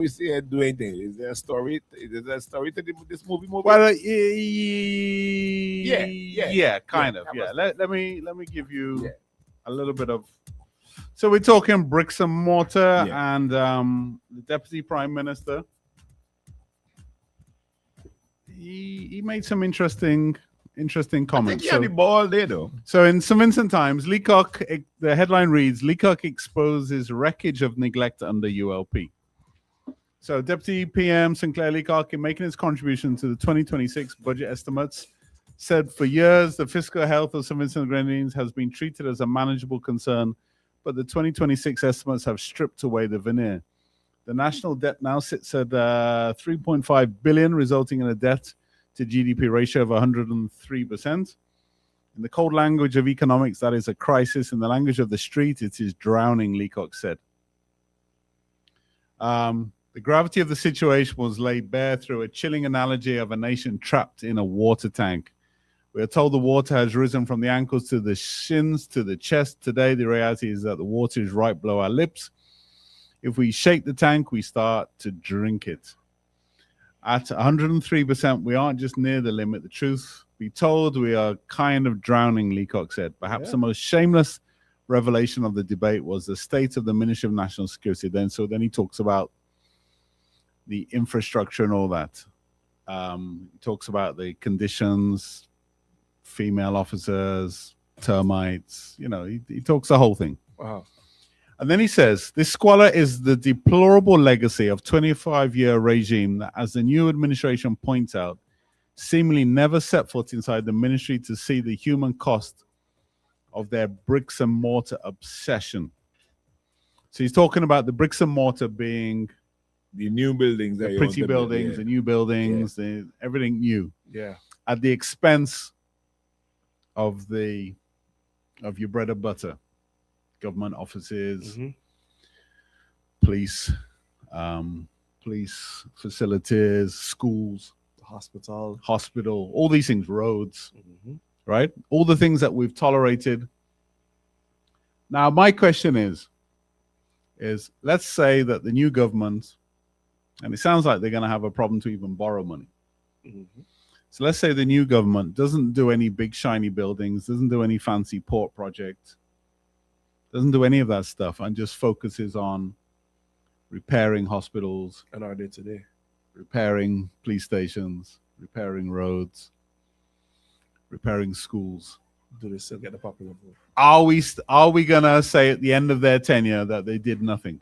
we see her do anything. Is there a story? Is there a story to this movie? Well, kind of. Yeah. Let me give you a little bit of. So we're talking bricks and mortar and the deputy prime minister. He made some interesting comments. I think he had the ball there, though. So in St. Vincent Times, Leacock, the headline reads, Leacock exposes wreckage of neglect under ULP. So Deputy PM Sinclair Leacock, in making his contribution to the 2026 budget estimates, said for years the fiscal health of St. Vincent and Grenadines has been treated as a manageable concern, but the 2026 estimates have stripped away the veneer. The national debt now sits at 3.5 billion, resulting in a debt to GDP ratio of 103%. In the cold language of economics, that is a crisis. In the language of the street, it is drowning, Leacock said. The gravity of the situation was laid bare through a chilling analogy of a nation trapped in a water tank. We are told the water has risen from the ankles to the shins to the chest. Today, the reality is that the water is right below our lips. If we shake the tank, we start to drink it. At 103%, we aren't just near the limit. The truth be told, we are kind of drowning, Leacock said. Perhaps the most shameless revelation of the debate was the state of the Ministry of National Security. Then he talks about the infrastructure and all that. He talks about the conditions, female officers, termites. You know, he talks the whole thing. Wow. And then he says, this squalor is the deplorable legacy of 25-year regime that, as the new administration points out, seemingly never set foot inside the ministry to see the human cost of their bricks and mortar obsession. So he's talking about the bricks and mortar being the new buildings, the pretty buildings, the new buildings, everything new. Yeah. At the expense of your bread and butter. Government offices, police facilities, schools, hospital, all these things, roads, right? All the things that we've tolerated. Now, my question is let's say that the new government, and it sounds like they're going to have a problem to even borrow money. So let's say the new government doesn't do any big shiny buildings, doesn't do any fancy port project, doesn't do any of that stuff, and just focuses on repairing hospitals. And are they today? Repairing police stations, repairing roads, repairing schools. Do they still get the popular vote? Are we gonna say at the end of their tenure that they did nothing?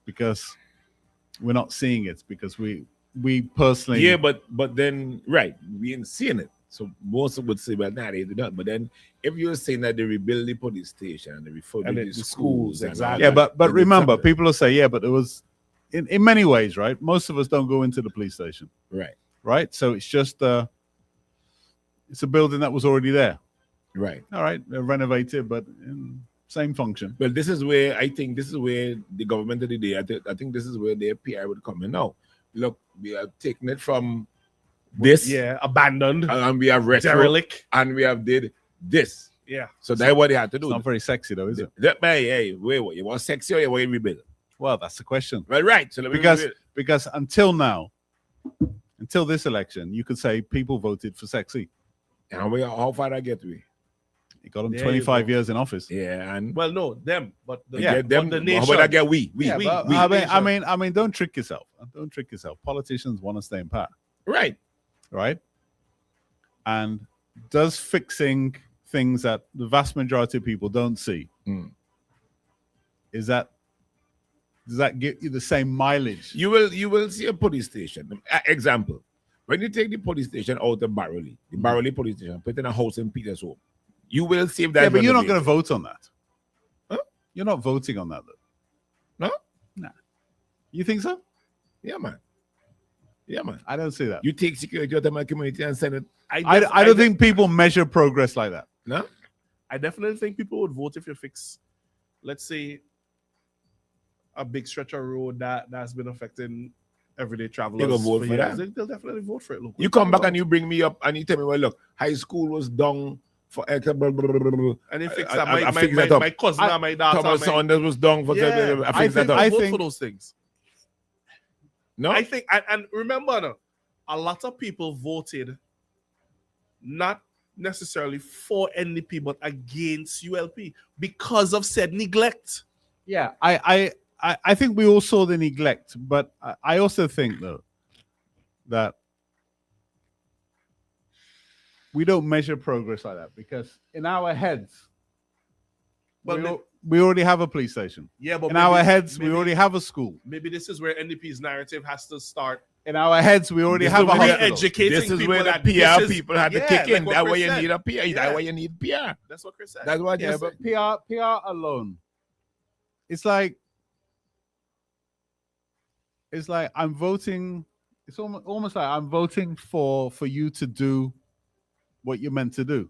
Because we're not seeing it. Because we personally, but then we ain't seeing it. So most would say, well, nah, they did not. But then if you're saying that they rebuild the police station and they refurbish the schools, exactly. Yeah, but remember, people will say, yeah, but it was in many ways, right? Most of us don't go into the police station, right. So it's just it's a building that was already there, right. All right, they're renovated, but same function. Well, this is where the government of the day. I think this is where their PR would come in now. Look, we are taking it from this, abandoned, and we have derelict, and we have did this. Yeah. So that's what they had to do. It's not very sexy though, is it? Hey, wait, what? You want sexy or you want to rebuild? Well, that's the question. Well, right. So because until now, until this election, you could say people voted for sexy. And how far did I get we? It got them 25 years in office. Yeah, and well, no, them, but the nation. How about I get we? I mean, don't trick yourself. Don't trick yourself. Politicians want to stay in power. Right. And does fixing things that the vast majority of people don't see, does that give you the same mileage? You will see a police station. Example, when you take the police station out of Barrowley, the Barrowley police station, put in a house in Peter's home, you will save that. Yeah, but you're not going to vote on that. Huh? You're not voting on that, though. No? Nah. You think so? Yeah, man. I don't see that. You take security out of my community and send it. I don't think people measure progress like that. No? I definitely think people would vote if you fix, let's say, a big stretch of road that's been affecting everyday travelers. They'll vote for that. They'll definitely vote for it. Look, you come back and you bring me up and you tell me, well, look, high school was down for and they fix that. My cousin and my daughter. Thomas Saunders was down for I fix that up. vote for those things. No, I think, and remember, no, a lot of people voted not necessarily for NDP, but against ULP because of said neglect. Yeah, I think we all saw the neglect, but I also think though that we don't measure progress like that because in our heads, But we already have a police station. yeah, but In our heads, we already have a school. Maybe this is where NDP's narrative has to start. In our heads, we already This have is a where hospital. educating this is people where the that PR this is- people had to yeah, kick in. like what That's why Chris you said. need a PR. Yeah. That's why you need PR. That's what Chris said. That's what I Yeah, just but said. PR alone. It's like I'm voting. It's almost like I'm voting for you to do what you're meant to do,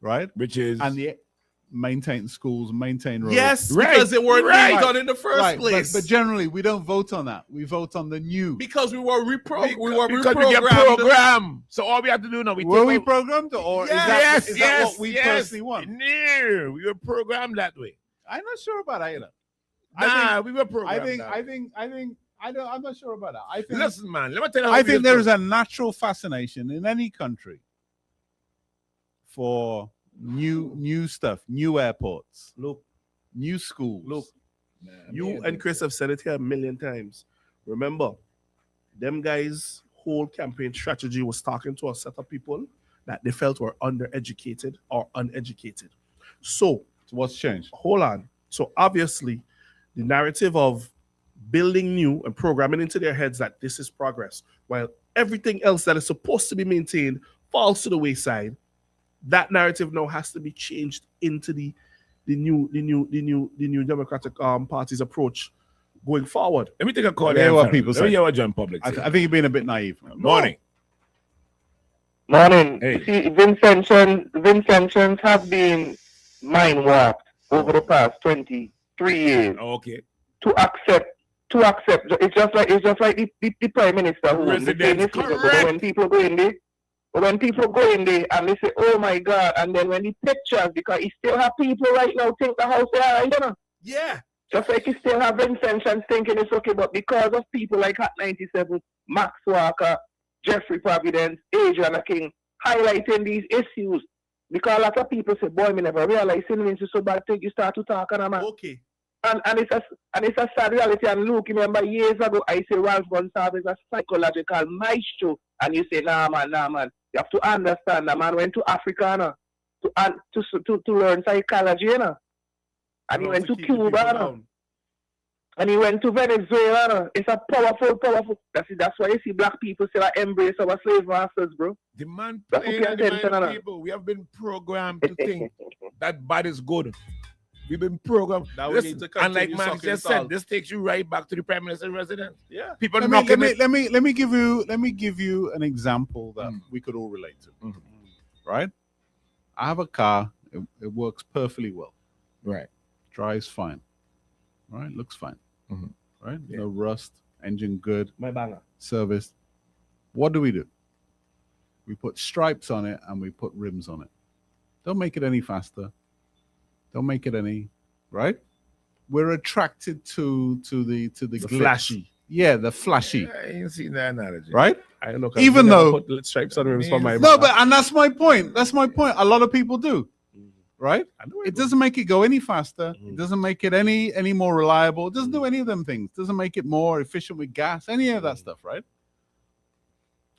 right? Which is And maintain schools, maintain roads. Yes, Right, because they weren't right. being done in the first Right, place. but generally we don't vote on that. We vote on the new. because we were because we reprogrammed. get programmed. So all we have to do now, Were we programmed, or Yes, is that what we personally want? No, we were programmed that way. I'm not sure about that either. We were programmed. I'm not sure about that. I think Listen, man, let me tell you. How I we think was there is a natural fascination in any country for new stuff, new airports, Look, new schools. Look, you and Chris have said it here a million times. Remember, them guys' whole campaign strategy was talking to a set of people that they felt were undereducated or uneducated. So what's changed? hold on. So obviously, the narrative of building new and programming into their heads that this is progress, while everything else that is supposed to be maintained falls to the wayside. That narrative now has to be changed into the new Democratic Party's approach going forward. Let me take a call. Let me hear what people Let me say. hear what John Public I said. think you're being a bit naive. Morning. Morning. Hey. See, Vincentians have been mind warped over the past 23 years Oh, okay. to accept. It's just like the Prime Minister who Residents, correct. when people go in there and they say, "Oh my God," and then when the pictures, because he still have people right now think the house they are, you know. Yeah. Just like you still have Vincentians thinking it's okay, but because of people like Hot 97, Max Walker, Jeffrey Providence, Adriana King, highlighting these issues, because a lot of people say, "Boy, me never realized it is so bad." Thing you start to talk and man. Okay. And it's a sad reality. And look, remember years ago, I say Ralph Gonsalves is a psychological maestro, and you say, nah man. You have to understand that man went to Africa to learn psychology, you know. And he went to Cuba, you know. And he went to Venezuela. You know. It's a powerful. That's why you see black people still embrace our slave masters, bro. The man That's playing okay, on the mind attention, of Anna. people. We have been programmed to think that bad is good. We've been programmed. Now we Listen, need to and like continue Max sucking just salt. said, this takes you right back to the Prime Minister's residence. Yeah. People Let knocking me give you an example that we could all relate to. Mhm. Right? I have a car. It works perfectly well. Right. Drives fine. Right? Looks fine. Mhm. Right? Yeah. No rust. Engine good. My banger. Service. What do? We put stripes on it and we put rims on it. Don't make it any faster. Don't make it any, right? We're attracted to the glitz. flashy. Yeah, the flashy, I ain't seen that analogy. right? I don't know. Even though- put stripes on rims for my No, and that's my point. That's my point. A lot of people do, right? I know It doesn't make it go any faster. Mhm. It doesn't make it any more reliable. It doesn't do any of them things. It doesn't make it more efficient with gas, any of that stuff, right?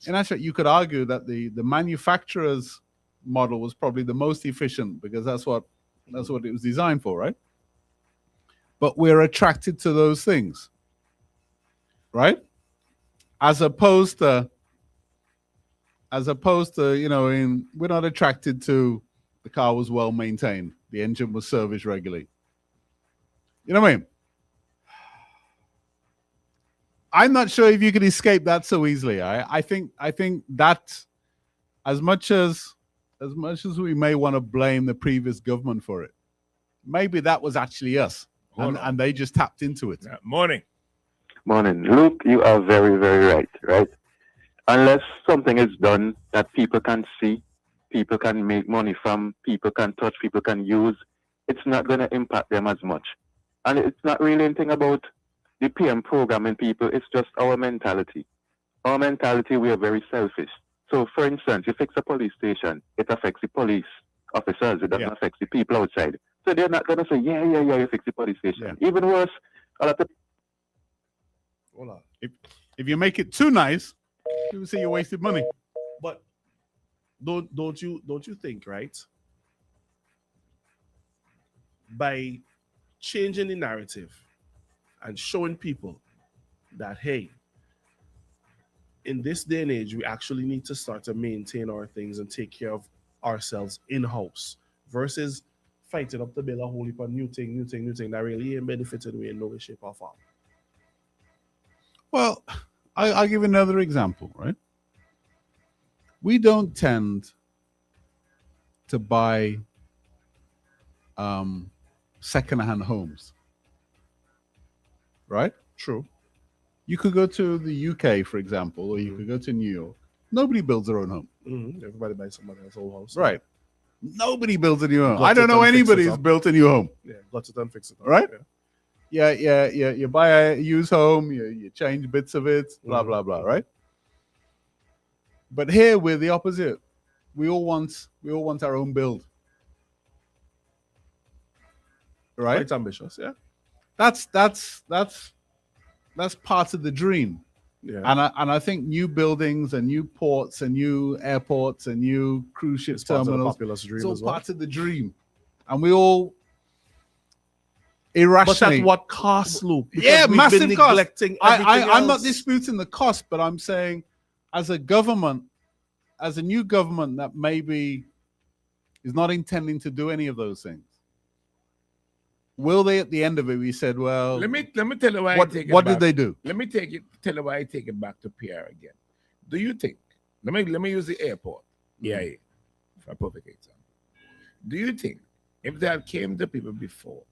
And actually, you could argue that the manufacturer's model was probably the most efficient because that's what it was designed for, right? But we're attracted to those things, right? As opposed to we're not attracted to the car was well maintained, the engine was serviced regularly. You know what I mean? I'm not sure if you could escape that so easily. I think that as much as we may want to blame the previous government for it, maybe that was actually us, and they just tapped into it. Morning. Morning. Luke, you are very, very right? Unless something is done that people can see, people can make money from, people can touch, people can use, it's not going to impact them as much. And it's not really anything about the PM programming people, it's just our mentality. Our mentality, we are very selfish. So, for instance, you fix a police station, it affects the police officers, it doesn't affect the people outside. So they're not going to say, yeah, you fix the police station. Yeah. Even worse, a lot of Hold on. If you make it too nice, people say you wasted money. But don't you think, right? By changing the narrative and showing people that, hey, in this day and age, we actually need to start to maintain our things and take care of ourselves in-house versus fighting up to build a whole heap of new thing that really ain't benefiting me in no way, shape, or form. Well, I'll give another example, right? We don't tend to buy second-hand homes, right? True. You could go to the UK, for example, or you could go to New York. Nobody builds their own home. Everybody buys somebody else's old house. Right. Nobody builds a new home. Got I don't it know and fix anybody it who's up. built a new home. Yeah, got it and fix it up. Right? Yeah. Yeah. You buy a used home, you change bits of it, blah, blah, blah, right? But here we're the opposite. We all want our own build. Right? Quite ambitious, yeah. That's part of the dream. Yeah. And I think new buildings and new ports and new airports and new cruise ship It's part of the terminals, populous dream it's all as well. part of the dream. And we all But irrationally... at what cost, Luke? Because Yeah, we've massive been cost. neglecting everything I'm not else. disputing the cost, but I'm saying as a government, as a new government that maybe is not intending to do any of those things, will they at the end of it be said, well, Let me tell you why. what did they do? Let me tell you why I take it back to PR again. Do you think? Let me use the airport. Yeah, for a perfect example. Do you think if that came to people before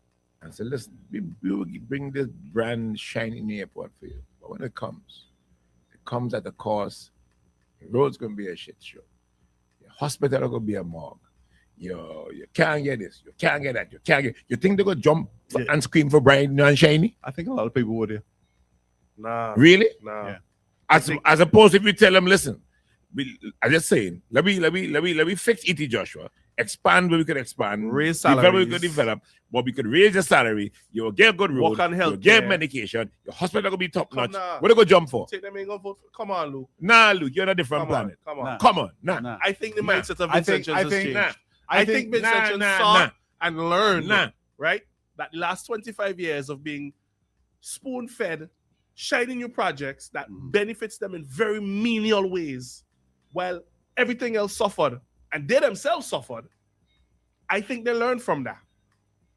and said, listen, we will bring this brand shining airport for you, but when it comes at a cost. The road's gonna be a shit show. Your hospital gonna be a morgue. You can't get this. You can't get that. You can't get. You think they're gonna jump and scream for bright and shiny? I think a lot of people would. Yeah. Nah. Really? Nah. Yeah. As opposed if you tell them, listen, I'm just saying, let me fix E.T. Joshua, expand where we could expand, Raise develop where we salaries. could develop, but we could raise your salary, you'll get good road, Work on health you'll get care. medication, your hospital gonna be top Come notch. now. What they gonna jump for? Take them in, go vote for. Come on, Luke. Nah, Luke, you're on a different Come on. planet. Come on. Nah. Come on, nah. Nah. I think the Nah. mindset of I Vincent think- has I think- changed. Nah. I think Vincent saw and learned, Nah. right? That the last 25 years of being spoon-fed, shiny new projects that benefits them in very menial ways, while everything else suffered, and they themselves suffered. I think they learned from that.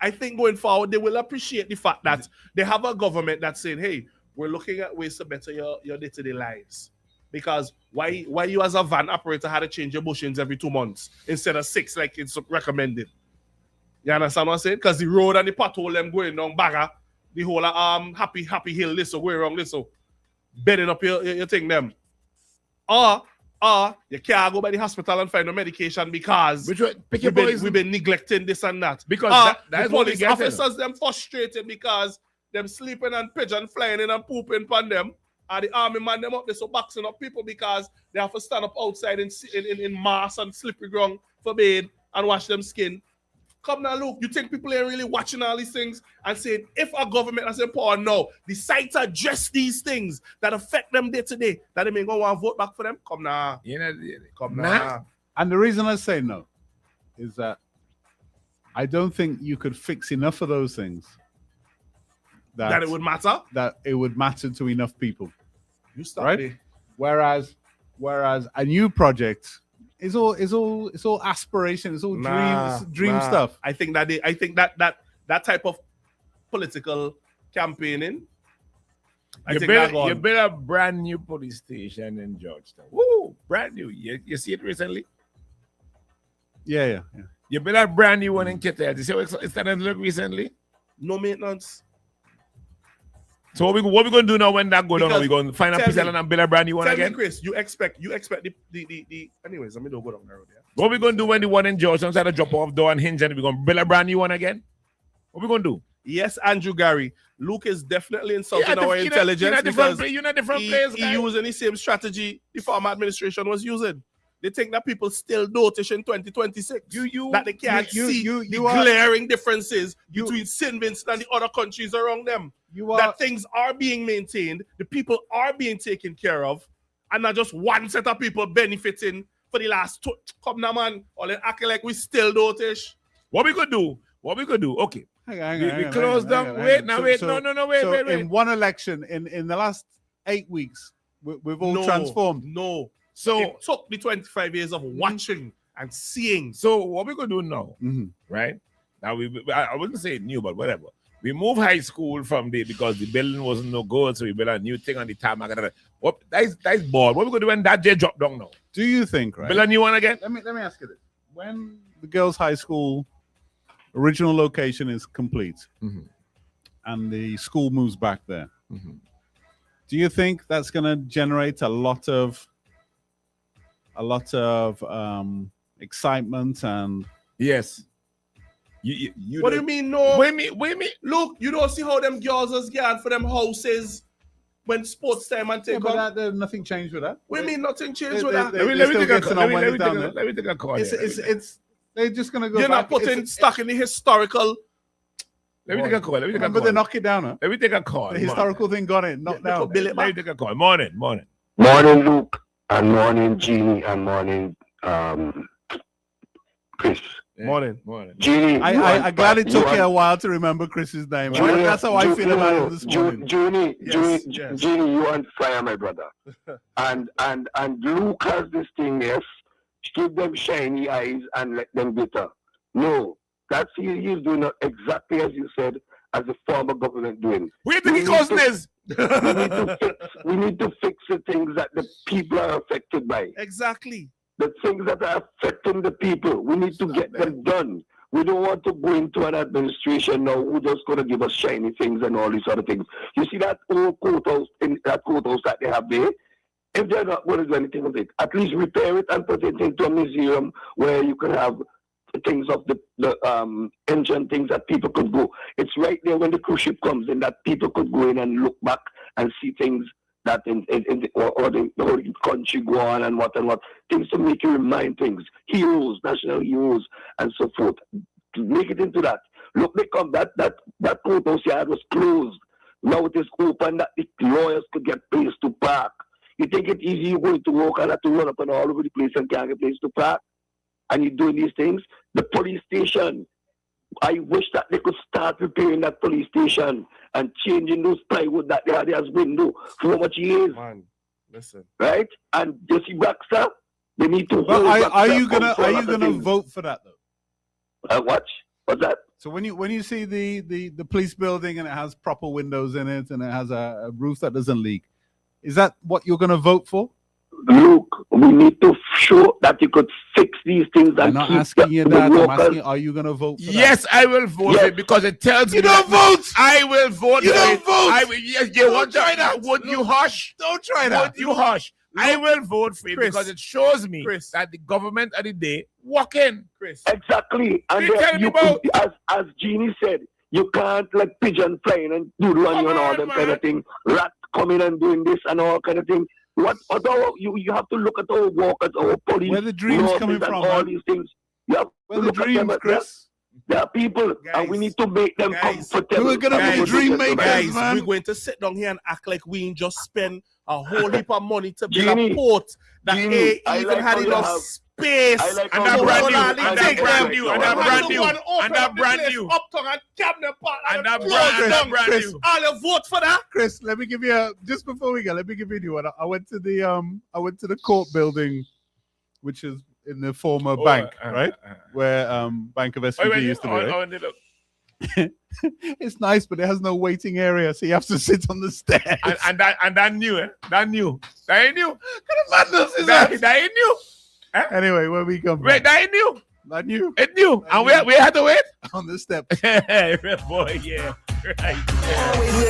I think going forward, they will appreciate the fact that they have a government that's saying, hey, we're looking at ways to better your day-to-day lives. Because why you as a van operator had to change your bushings every 2 months instead of 6 like it's recommended? You understand what I'm saying? Because the road and the pothole them going down bagger, the whole happy hill this or going wrong this or bedding up your thing them. Or you can't go by the hospital and find no medication because Which one? Pick your we've poison. been neglecting this and that. Because The that's what we police get. officers them frustrated because them sleeping and pigeon flying in and pooping upon them. And the army man them up there so boxing up people because they have to stand up outside in mass and slippery ground for bathe and wash them skin. Come now, look, you think people ain't really watching all these things and saying, if our government has a power, no, decide to address these things that affect them day to day, that they may go and vote back for them? Come now. You know, Come nah. now. And the reason I say no is that I don't think you could fix enough of those things That it would matter? that it would matter to enough people. You stop Right? there. Whereas a new project is all aspiration, it's all dream stuff. I think that type of political campaigning. You build a brand new police station in Georgetown. Woo! Brand new. You see it recently? Yeah. You build a brand new one in Kittel. You see how it started to look recently? No maintenance. So what we going to do now when that go down? Are we Because going to find a tell piece me- and build a brand new one Tell again? me, Chris, you expect the anyways, let me don't go down the road. Yeah. What we going to do when the one in Georgetown start to drop off door and hinge and we're going to build a brand new one again? What we going to do? Yes, Andrew Gary. Luke is definitely insulting Yeah, our intelligence because you're in a different he place, guy. using the same strategy the former administration was using. They think that people still notice in 2026 that they can't see the glaring differences between St. Vincent and the other countries around them. That things are being maintained, the people are being taken care of, and not just one set of people benefiting for the last come now, man, or they acting like we still notice. What we could do? Okay. Hang We on, close down. Wait. Wait. In one election, in the last 8 weeks, we've all transformed. No. So it took me 25 years of watching and seeing. So what we could do now, right? Now I wouldn't say new, but whatever. We move high school from there because the building wasn't no good, so we built a new thing on the tarmac. What that's bored. What we could do when that day drop down now? Do you think, right? Build a new one again? Let me ask you this: when the girls' high school original location is complete, and the school moves back there, do you think that's going to generate a lot of excitement and yes? What do you mean no? Wait me. Look, you don't see how them girls is guard for them houses when sports time and take but nothing changed with that. What do you mean nothing changed with that? Let me take a call. They're just gonna go. You're not putting stock in the historical. Let me take a call. But they knock it down, huh? Let me take a call. The historical thing got it knocked down. Let me take a call. Morning. Morning, Luke, and morning, Jeannie, and morning, Chris. Morning. Jeannie, I'm glad it took you a while to remember Chris's name. That's how I feel about it this morning. Jeannie, you on fire, my brother. and Luke has this thing, yes. Give them shiny eyes and let them glitter. No, that's he's doing exactly as you said, as the former government doing. Where the cousin is? We need to fix the things that the people are affected by. Exactly. The things that are affecting the people, we need to get them done. We don't want to go into an administration now who's just going to give us shiny things and all these other things. You see that old courthouse that they have there? If they're not going to do anything with it, at least repair it and put it into a museum where you can have things of the ancient things that people could go. It's right there when the cruise ship comes in that people could go in and look back and see things that the whole country go on and what, things to make you remind things, heroes, national heroes, and so forth. To make it into that. Look, they come, that courthouse yard was closed. Now it is open that the lawyers could get place to park. You think it's easy, you're going to work and have to run up and all over the place and can't get place to park? And you're doing these things? The police station, I wish that they could start repairing that police station and changing those plywood that they had as window for how much years. Man, listen. Right? And Jesse Baxter, they need to. But are you gonna vote for that though? What's that? So when you see the police building and it has proper windows in it and it has a roof that doesn't leak, is that what you're gonna vote for? Look, we need to show that you could fix these things. I'm not asking you that. I'm asking, are you going to vote for that? Yes, I will vote for it because it tells me. You don't vote. I will vote. You don't vote. Yes, you won't try that. Would you hush? Don't try that. Would you hush? I will vote for it Chris, because it shows me that the government of the day walking. Chris. Exactly. And as Jeannie said, you can't let pigeon flying and doodle on you and all that kind of thing. Rat coming and doing this and all kind of thing. Although you have to look at our workers, our police, where the dreams coming from, all these things. You have where the dreams, Chris. There are people, and we need to make them comfortable. We're gonna be dream makers, man. We're going to sit down here and act like we ain't just spend a whole heap of money to build a port that even had enough space. And that brand new. I'll vote for that. Chris, let me give you just before we go, let me give you one. I went to the court building, which is in the former bank, right? Where Bank of SVB used to be. Right? It's nice, but it has no waiting area, so you have to sit on the stairs. And that new, That ain't new. What kind of madness is that? That ain't new. Anyway, where we come from? Wait, that ain't new. Not new. It's new. And we had to wait on the steps. Boy, yeah. Right. Yeah.